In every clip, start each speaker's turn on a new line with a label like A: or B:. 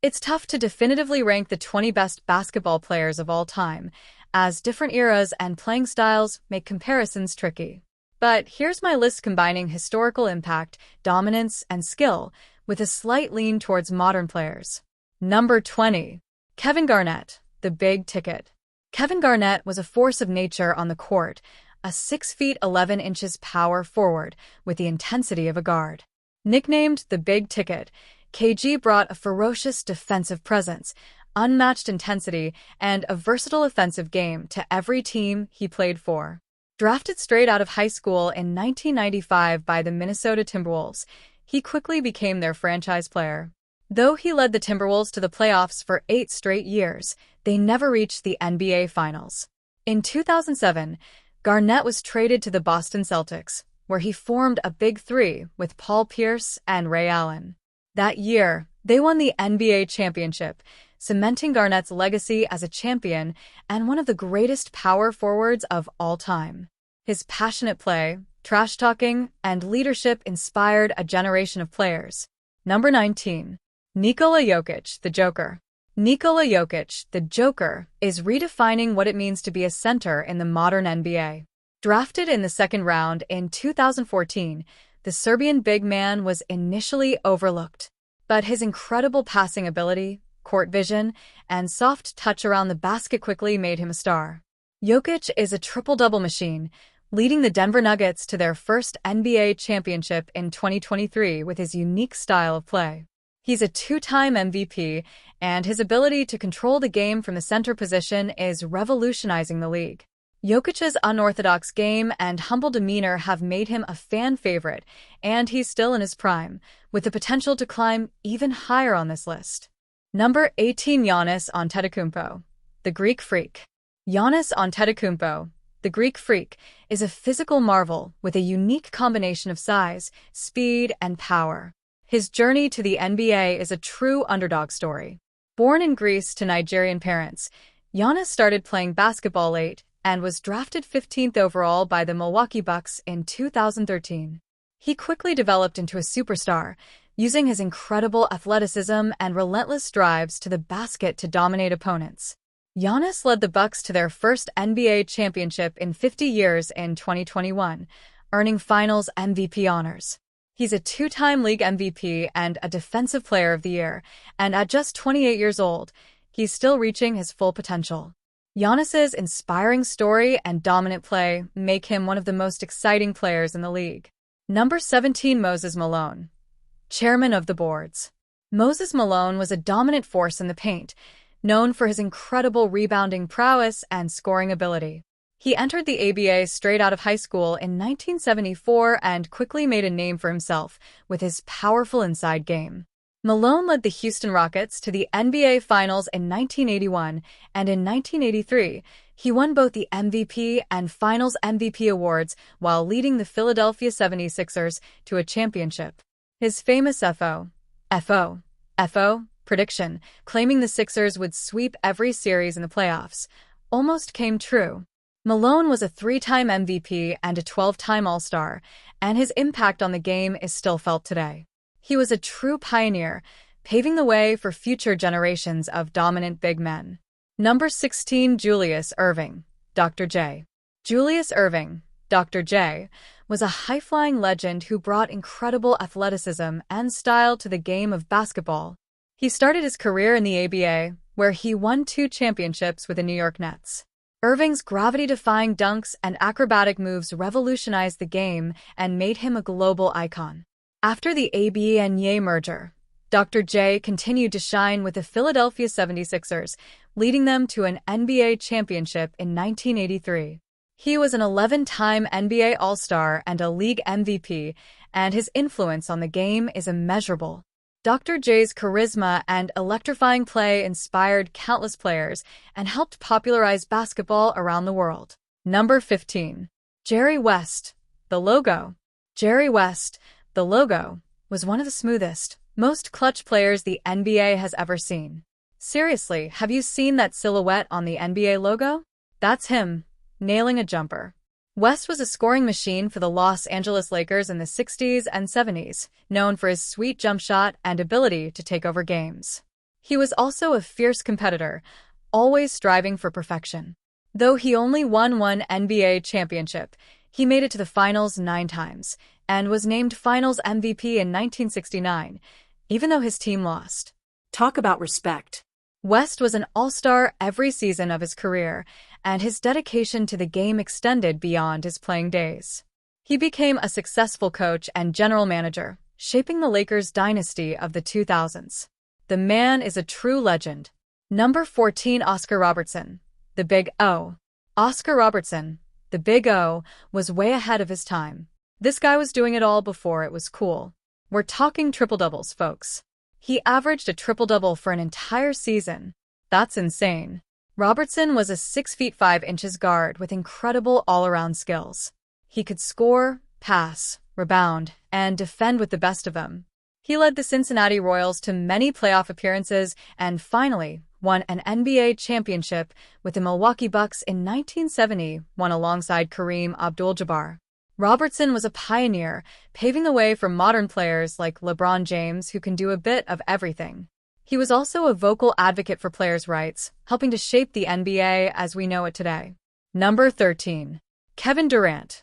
A: It's tough to definitively rank the 20 best basketball players of all time, as different eras and playing styles make comparisons tricky. But here's my list combining historical impact, dominance, and skill, with a slight lean towards modern players. Number 20. Kevin Garnett, the Big Ticket. Kevin Garnett was a force of nature on the court, a 6 feet 11 inches power forward with the intensity of a guard. Nicknamed the Big Ticket, KG brought a ferocious defensive presence, unmatched intensity, and a versatile offensive game to every team he played for. Drafted straight out of high school in 1995 by the Minnesota Timberwolves, he quickly became their franchise player. Though he led the Timberwolves to the playoffs for 8 straight years, they never reached the NBA Finals. In 2007, Garnett was traded to the Boston Celtics, where he formed a big three with Paul Pierce and Ray Allen. That year, they won the NBA championship, cementing Garnett's legacy as a champion and one of the greatest power forwards of all time. His passionate play, trash-talking, and leadership inspired a generation of players. Number 19. Nikola Jokic, the Joker. Nikola Jokic, the Joker, is redefining what it means to be a center in the modern NBA. Drafted in the second round in 2014, the Serbian big man was initially overlooked. But his incredible passing ability, court vision, and soft touch around the basket quickly made him a star. Jokic is a triple-double machine, leading the Denver Nuggets to their first NBA championship in 2023 with his unique style of play. He's a 2-time MVP, and his ability to control the game from the center position is revolutionizing the league. Jokic's unorthodox game and humble demeanor have made him a fan favorite, and he's still in his prime, with the potential to climb even higher on this list. Number 18. Giannis Antetokounmpo, the Greek Freak. Giannis Antetokounmpo, the Greek Freak, is a physical marvel with a unique combination of size, speed, and power. His journey to the NBA is a true underdog story. Born in Greece to Nigerian parents, Giannis started playing basketball late and was drafted 15th overall by the Milwaukee Bucks in 2013. He quickly developed into a superstar, using his incredible athleticism and relentless drives to the basket to dominate opponents. Giannis led the Bucks to their first NBA championship in 50 years in 2021, earning Finals MVP honors. He's a 2-time league MVP and a Defensive Player of the Year, and at just 28 years old, he's still reaching his full potential. Giannis's inspiring story and dominant play make him one of the most exciting players in the league. Number 17. Moses Malone, Chairman of the Boards. Moses Malone was a dominant force in the paint, known for his incredible rebounding prowess and scoring ability. He entered the ABA straight out of high school in 1974 and quickly made a name for himself with his powerful inside game. Malone led the Houston Rockets to the NBA Finals in 1981, and in 1983, he won both the MVP and Finals MVP awards while leading the Philadelphia 76ers to a championship. His famous FO prediction, claiming the Sixers would sweep every series in the playoffs, almost came true. Malone was a 3-time MVP and a 12-time All-Star, and his impact on the game is still felt today. He was a true pioneer, paving the way for future generations of dominant big men. Number 16. Julius Erving, Dr. J. Julius Erving, Dr. J, was a high-flying legend who brought incredible athleticism and style to the game of basketball. He started his career in the ABA, where he won 2 championships with the New York Nets. Irving's gravity-defying dunks and acrobatic moves revolutionized the game and made him a global icon. After the ABA-NBA merger, Dr. J continued to shine with the Philadelphia 76ers, leading them to an NBA championship in 1983. He was an 11-time NBA All-Star and a league MVP, and his influence on the game is immeasurable. Dr. J's charisma and electrifying play inspired countless players and helped popularize basketball around the world. Number 15. Jerry West, the Logo. Jerry West, the Logo, was one of the smoothest, most clutch players the NBA has ever seen. Seriously, have you seen that silhouette on the NBA logo? That's him, nailing a jumper. West was a scoring machine for the Los Angeles Lakers in the 60s and 70s, known for his sweet jump shot and ability to take over games. He was also a fierce competitor, always striving for perfection. Though he only won one NBA championship, he made it to the finals 9 times and was named Finals MVP in 1969, even though his team lost.
B: Talk about respect.
A: West was an all-star every season of his career, and his dedication to the game extended beyond his playing days. He became a successful coach and general manager, shaping the Lakers' dynasty of the 2000s. The man is a true legend. Number 14, Oscar Robertson, the Big O. Oscar Robertson, the Big O, was way ahead of his time. This guy was doing it all before it was cool. We're talking triple-doubles, folks. He averaged a triple-double for an entire season. That's insane. Robertson was a 6'5" guard with incredible all-around skills. He could score, pass, rebound, and defend with the best of them. He led the Cincinnati Royals to many playoff appearances and finally won an NBA championship with the Milwaukee Bucks in 1970, won alongside Kareem Abdul-Jabbar. Robertson was a pioneer, paving the way for modern players like LeBron James who can do a bit of everything. He was also a vocal advocate for players' rights, helping to shape the NBA as we know it today. Number 13. Kevin Durant.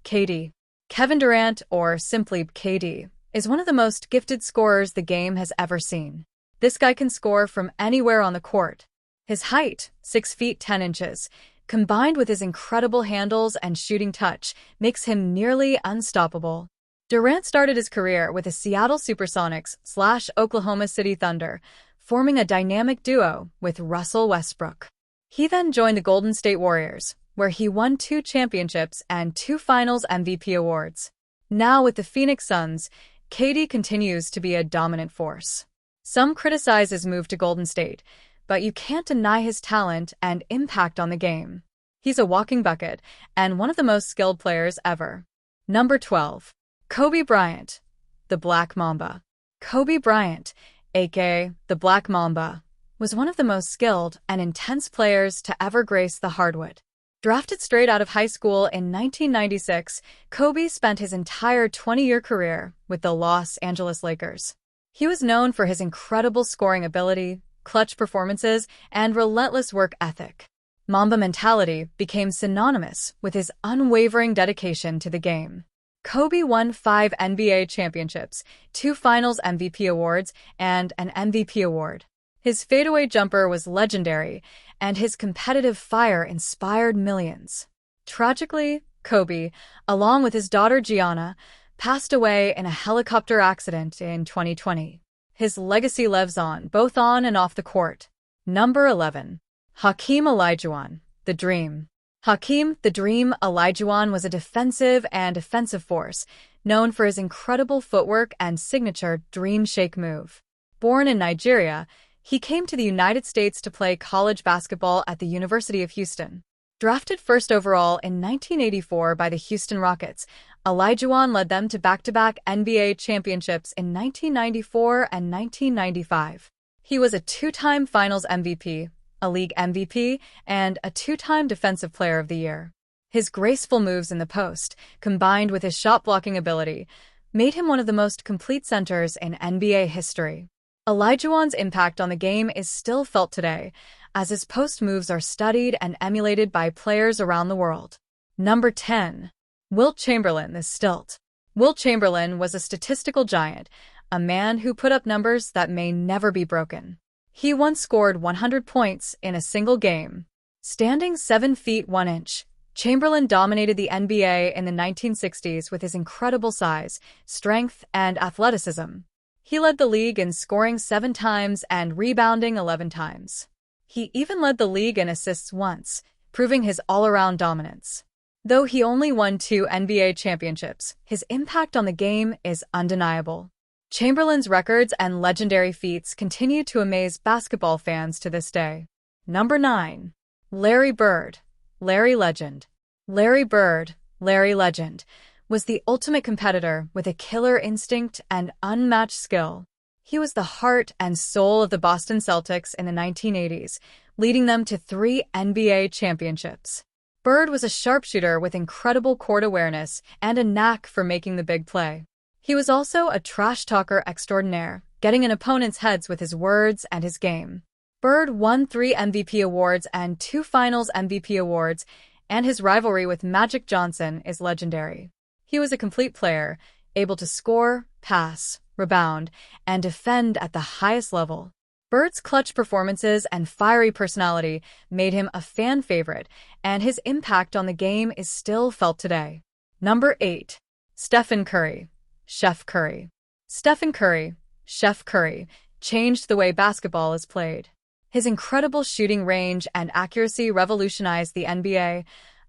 A: KD. Kevin Durant, or simply KD, is one of the most gifted scorers the game has ever seen. This guy can score from anywhere on the court. His height, 6 feet 10 inches, combined with his incredible handles and shooting touch, makes him nearly unstoppable. Durant started his career with the Seattle Supersonics/Oklahoma City Thunder, forming a dynamic duo with Russell Westbrook. He then joined the Golden State Warriors, where he won 2 championships and 2 Finals MVP awards. Now with the Phoenix Suns, KD continues to be a dominant force. Some criticize his move to Golden State, but you can't deny his talent and impact on the game. He's a walking bucket and one of the most skilled players ever. Number 12. Kobe Bryant, the Black Mamba. Kobe Bryant, aka the Black Mamba, was one of the most skilled and intense players to ever grace the hardwood. Drafted straight out of high school in 1996, Kobe spent his entire 20-year career with the Los Angeles Lakers. He was known for his incredible scoring ability, clutch performances, and relentless work ethic. Mamba mentality became synonymous with his unwavering dedication to the game. Kobe won 5 NBA championships, 2 Finals MVP awards, and an MVP award. His fadeaway jumper was legendary, and his competitive fire inspired millions. Tragically, Kobe, along with his daughter Gianna, passed away in a helicopter accident in 2020. His legacy lives on, both on and off the court. Number 11. Hakeem Olajuwon, the Dream. Hakeem the Dream Olajuwon was a defensive and offensive force, known for his incredible footwork and signature Dream Shake move. Born in Nigeria, he came to the United States to play college basketball at the University of Houston. Drafted first overall in 1984 by the Houston Rockets, Olajuwon led them to back-to-back NBA championships in 1994 and 1995. He was a 2-time Finals MVP, a League MVP, and a 2-time Defensive Player of the Year. His graceful moves in the post, combined with his shot-blocking ability, made him one of the most complete centers in NBA history. Olajuwon's impact on the game is still felt today, as his post moves are studied and emulated by players around the world. Number 10. Wilt Chamberlain, the Stilt. Wilt Chamberlain was a statistical giant, a man who put up numbers that may never be broken. He once scored 100 points in a single game. Standing 7 feet 1 inch, Chamberlain dominated the NBA in the 1960s with his incredible size, strength, and athleticism. He led the league in scoring 7 times and rebounding 11 times. He even led the league in assists once, proving his all-around dominance. Though he only won 2 NBA championships, his impact on the game is undeniable. Chamberlain's records and legendary feats continue to amaze basketball fans to this day. Number 9. Larry Bird, Larry Legend. Larry Bird, Larry Legend, was the ultimate competitor with a killer instinct and unmatched skill. He was the heart and soul of the Boston Celtics in the 1980s, leading them to 3 NBA championships. Bird was a sharpshooter with incredible court awareness and a knack for making the big play. He was also a trash talker extraordinaire, getting in opponents' heads with his words and his game. Bird won 3 MVP awards and 2 Finals MVP awards, and his rivalry with Magic Johnson is legendary. He was a complete player, able to score, pass, rebound, and defend at the highest level. Bird's clutch performances and fiery personality made him a fan favorite, and his impact on the game is still felt today. Number 8. Stephen Curry. Chef Curry. Stephen Curry, Chef Curry, changed the way basketball is played. His incredible shooting range and accuracy revolutionized the NBA,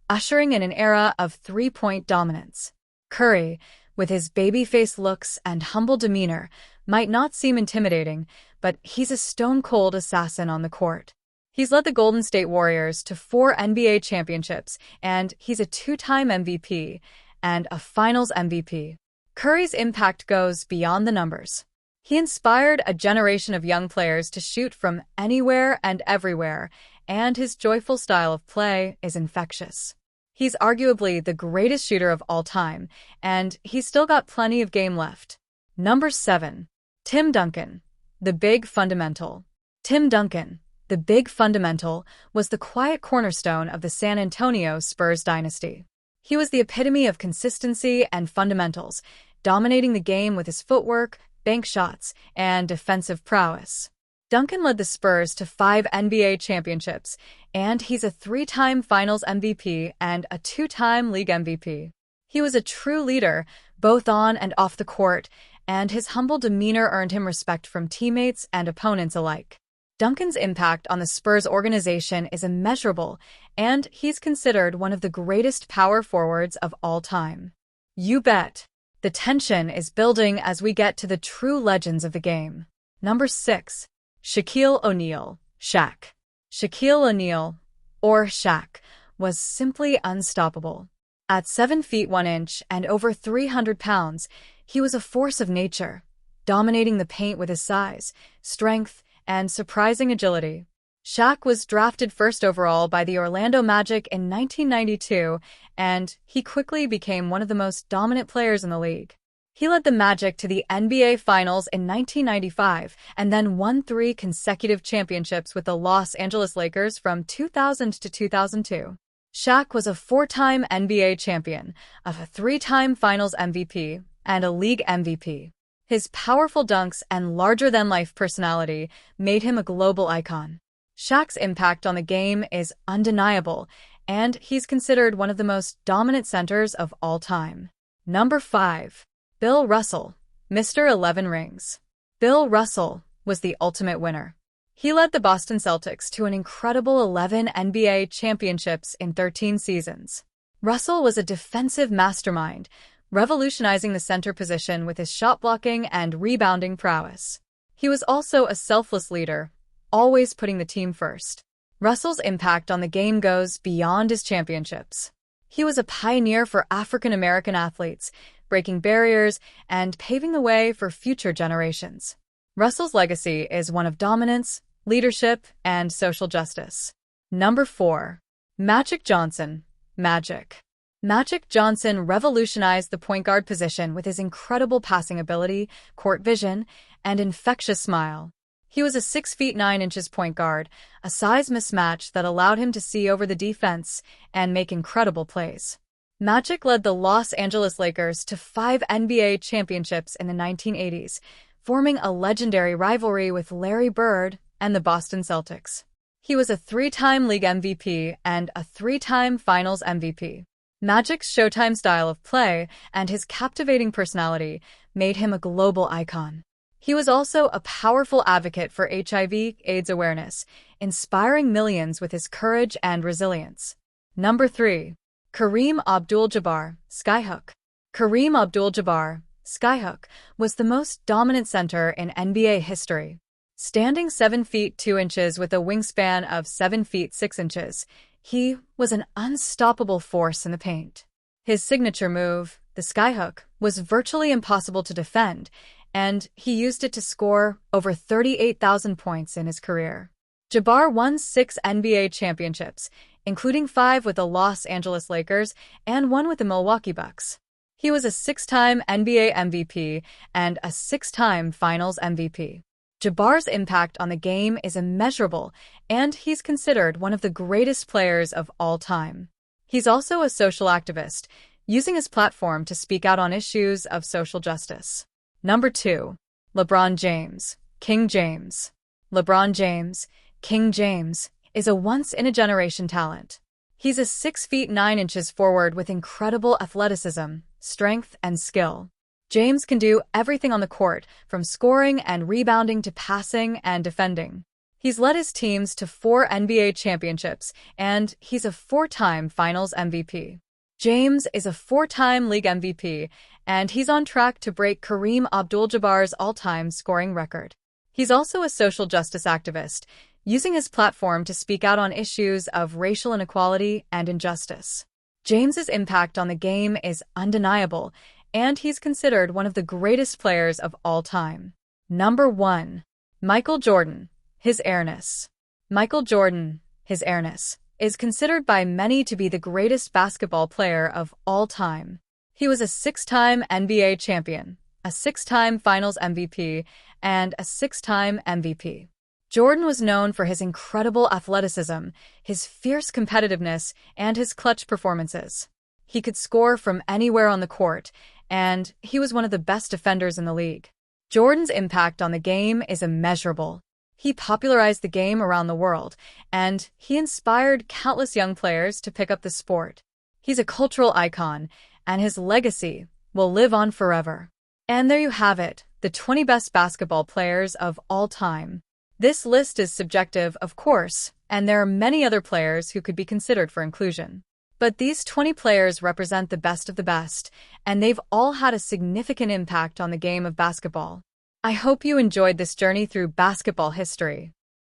A: ushering in an era of three-point dominance. Curry, with his baby-faced looks and humble demeanor, might not seem intimidating, but he's a stone-cold assassin on the court. He's led the Golden State Warriors to 4 NBA championships, and he's a 2-time MVP and a Finals MVP. Curry's impact goes beyond the numbers. He inspired a generation of young players to shoot from anywhere and everywhere, and his joyful style of play is infectious. He's arguably the greatest shooter of all time, and he's still got plenty of game left. Number 7. Tim Duncan, the Big Fundamental. Tim Duncan, the Big Fundamental, was the quiet cornerstone of the San Antonio Spurs dynasty. He was the epitome of consistency and fundamentals, dominating the game with his footwork, bank shots, and defensive prowess. Duncan led the Spurs to 5 NBA championships, and he's a 3-time Finals MVP and a 2-time League MVP. He was a true leader, both on and off the court, and his humble demeanor earned him respect from teammates and opponents alike. Duncan's impact on the Spurs organization is immeasurable, and he's considered one of the greatest power forwards of all time. You bet. The tension is building as we get to the true legends of the game. Number 6. Shaquille O'Neal, Shaq. Shaquille O'Neal, or Shaq, was simply unstoppable. At 7 feet 1 inch and over 300 pounds, he was a force of nature, dominating the paint with his size, strength, and surprising agility. Shaq was drafted first overall by the Orlando Magic in 1992, and he quickly became one of the most dominant players in the league. He led the Magic to the NBA Finals in 1995 and then won 3 consecutive championships with the Los Angeles Lakers from 2000 to 2002. Shaq was a 4-time NBA champion, a 3-time Finals MVP, and a League MVP. His powerful dunks and larger-than-life personality made him a global icon. Shaq's impact on the game is undeniable, and he's considered one of the most dominant centers of all time. Number 5. Bill Russell, Mr. 11 Rings. Bill Russell was the ultimate winner. He led the Boston Celtics to an incredible 11 NBA championships in 13 seasons. Russell was a defensive mastermind, revolutionizing the center position with his shot blocking and rebounding prowess. He was also a selfless leader, always putting the team first. Russell's impact on the game goes beyond his championships. He was a pioneer for African-American athletes, breaking barriers and paving the way for future generations. Russell's legacy is one of dominance, leadership, and social justice. Number 4. Magic Johnson, Magic. Magic Johnson revolutionized the point guard position with his incredible passing ability, court vision, and infectious smile. He was a 6 feet 9 inches point guard, a size mismatch that allowed him to see over the defense and make incredible plays. Magic led the Los Angeles Lakers to 5 NBA championships in the 1980s, forming a legendary rivalry with Larry Bird and the Boston Celtics. He was a 3-time League MVP and a 3-time Finals MVP. Magic's Showtime style of play and his captivating personality made him a global icon. He was also a powerful advocate for HIV/AIDS awareness, inspiring millions with his courage and resilience. Number 3. Kareem Abdul-Jabbar, Skyhook. Kareem Abdul-Jabbar, Skyhook, was the most dominant center in NBA history. Standing 7 feet 2 inches with a wingspan of 7 feet 6 inches, he was an unstoppable force in the paint. His signature move, the Skyhook, was virtually impossible to defend, and he used it to score over 38,000 points in his career. Jabbar won 6 NBA championships, including 5 with the Los Angeles Lakers and 1 with the Milwaukee Bucks. He was a 6-time NBA MVP and a 6-time Finals MVP. Jabbar's impact on the game is immeasurable, and he's considered one of the greatest players of all time. He's also a social activist, using his platform to speak out on issues of social justice. Number 2. LeBron James, King James. LeBron James, King James, is a once-in-a-generation talent. He's a 6 feet 9 inches forward with incredible athleticism, strength, and skill. James can do everything on the court, from scoring and rebounding to passing and defending. He's led his teams to 4 NBA championships, and he's a 4-time Finals MVP. James is a 4-time League MVP, and he's on track to break Kareem Abdul-Jabbar's all-time scoring record. He's also a social justice activist, using his platform to speak out on issues of racial inequality and injustice. James's impact on the game is undeniable, and he's considered one of the greatest players of all time. Number 1. Michael Jordan, his airness. Michael Jordan, his airness, is considered by many to be the greatest basketball player of all time. He was a 6-time NBA champion, a 6-time Finals MVP, and a 6-time MVP. Jordan was known for his incredible athleticism, his fierce competitiveness, and his clutch performances. He could score from anywhere on the court, and he was one of the best defenders in the league. Jordan's impact on the game is immeasurable. He popularized the game around the world, and he inspired countless young players to pick up the sport. He's a cultural icon, and his legacy will live on forever. And there you have it, the 20 best basketball players of all time. This list is subjective, of course, and there are many other players who could be considered for inclusion. But these 20 players represent the best of the best, and they've all had a significant impact on the game of basketball. I hope you enjoyed this journey through basketball history.